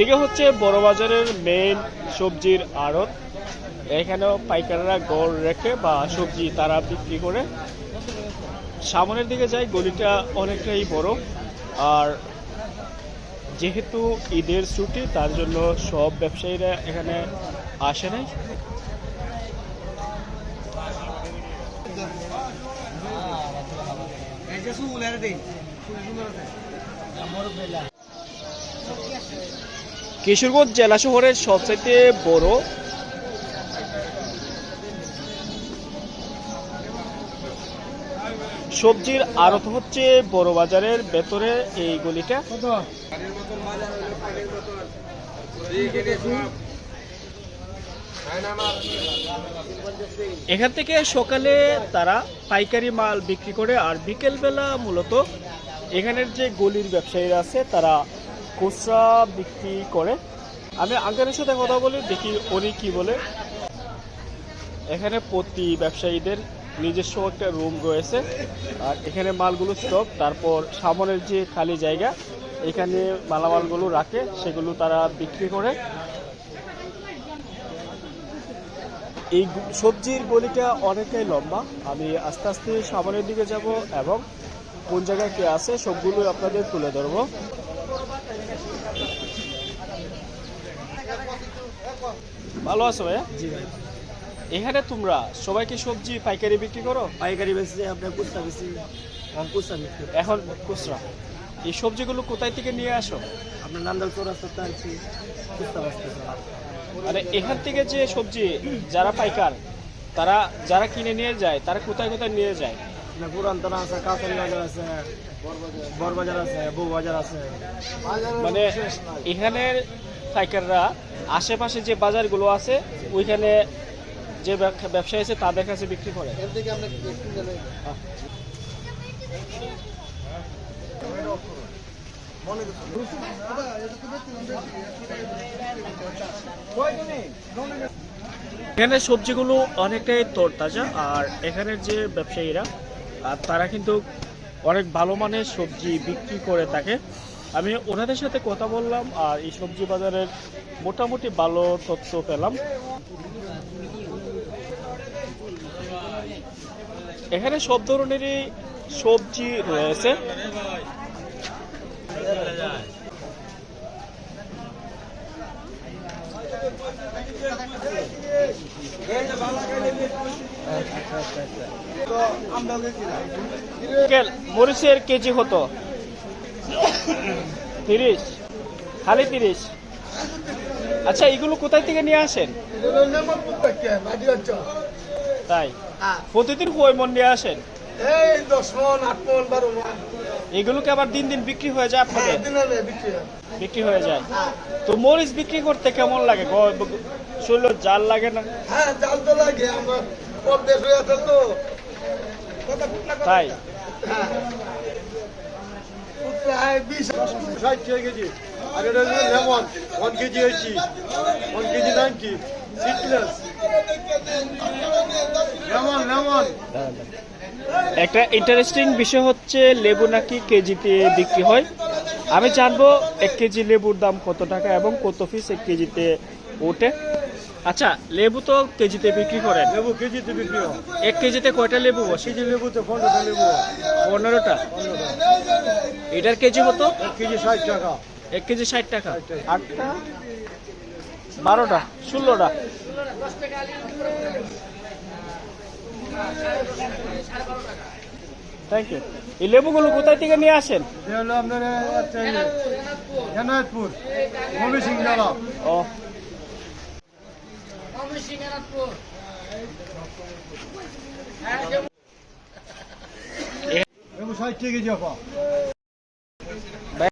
এদিকে হচ্ছে বড় বাজারের মেইন সবজির আড়ত। এখানেও পাইকাররা গড় রেখে বা সবজি তারা বিক্রি করে। সামনের দিকে যাই, গলিটা অনেকটাই বড়। আর যেহেতু ঈদের ছুটি, তার জন্য সব ব্যবসায়ীরা এখানে আসে নাই। কিশোরগঞ্জ জেলা শহরের সবচাইতে বড় সবজির আড়ত হচ্ছে বড় বাজারের ভেতরে এই গলিটা। এখান থেকে সকালে তারা পাইকারি মাল বিক্রি করে, আর বিকেল বেলা মূলত এখানের যে গলির ব্যবসায়ীরা আছে তারা খুচরা বিক্রি করে। আমি আঙ্কেলের সাথে কথা বলি, দেখি উনি কি বলে। এখানে প্রতি ব্যবসায়ীদের নিজস্ব একটা রুম রয়েছে, আর এখানে মালগুলো স্টক। তারপর সামনের যে খালি জায়গা, এখানে মালামালগুলো রাখে, সেগুলো তারা বিক্রি করে। এই সবজির গলিটা অনেকটাই লম্বা। আমি আস্তে আস্তে সামনের দিকে যাব এবং কোন জায়গায় কে আছে সবগুলো আপনাদের তুলে ধরবো। ভালো আছো ভাইয়া? জি ভাই। এখানে তোমরা সবাইকে সবজি পাইকারি বিক্রি করো? পাইকারি বেশি, আপনার খুচরা বেশি। খুচরা বিক্রি এখন খুচরা। এই সবজিগুলো কোথায় থেকে নিয়ে আসো? আপনার নান্দাল চৌরাস্তাতে আনছি, খুচরা বাঁচতেছে। মানে এখান থেকে যে সবজি যারা পাইকার, তারা যারা কিনে নিয়ে যায়, তারা কোথায় কোথায় নিয়ে যায়? আপনার পুরান্তনা আছে, কাঁচারি বাজার আছে, বড়বাজার আছে, বউবাজার আছে। মানে এখানের পাইকাররা আশেপাশে যে বাজারগুলো আছে ওইখানে যে ব্যবসায়ী আছে তাদের কাছে বিক্রি করে। এখানে সবজিগুলো অনেকটাই তরতাজা, আর এখানের যে ব্যবসায়ীরা তারা কিন্তু অনেক ভালো মানের সবজি বিক্রি করে থাকে। আমি ওনাদের সাথে কথা বললাম, আর এই সবজি বাজারের মোটামুটি ভালো তথ্য পেলাম। এখানে সব ধরনেরই সবজি রয়েছে। মরিচের কেজি কত? 30, খালি 30। আচ্ছা, এগুলো কোথায় থেকে নিয়ে আসেন? তাই প্রতিদিন কয় মন নিয়ে আসেন? এই 10 মন, 8 মন, 12 মন। এগুলোকে আবার দিন দিন বিক্রি হয়ে যায় আপনাদের? বিক্রি হয়ে যায়। তো মরিচ বিক্রি করতে কেমন লাগে? শরীর জাল লাগে না? হ্যাঁ, জাল তো লাগে। আমার পদ্মের হয়ে আছে তো। তাই প্রায় 20-60 কেজি। আর এটা হচ্ছে lemon 1 KG 80, 1 KG 90, seedless lemon. একটা ইন্টারেস্টিং বিষয় হচ্ছে লেবু নাকি কেজিতে বিক্রি হয়। আমি জানবো 1 কেজি লেবুর দাম কত টাকা এবং কত পিস 1 কেজিতে ওঠে। আচ্ছা, লেবু তো কেজিতে বিক্রি করেন? লেবু কেজিতে বিক্রি হয়। 1 কেজিতে কয়টা লেবু বসে? কেজি লেবু তো 15টা লেবু। 15টা। এটার কেজি কত? 1 কেজি 60 টাকা। 1 কেজি 60 টাকা। 8টা, 12টা, 16টা। Thank you. এই লেবুগুলো কোথায় থেকে নিয়ে আসেন? হলো আপনার জানাতপুর, ময়মনসিংহ জেলা। ও, লেবু 60 কেজি।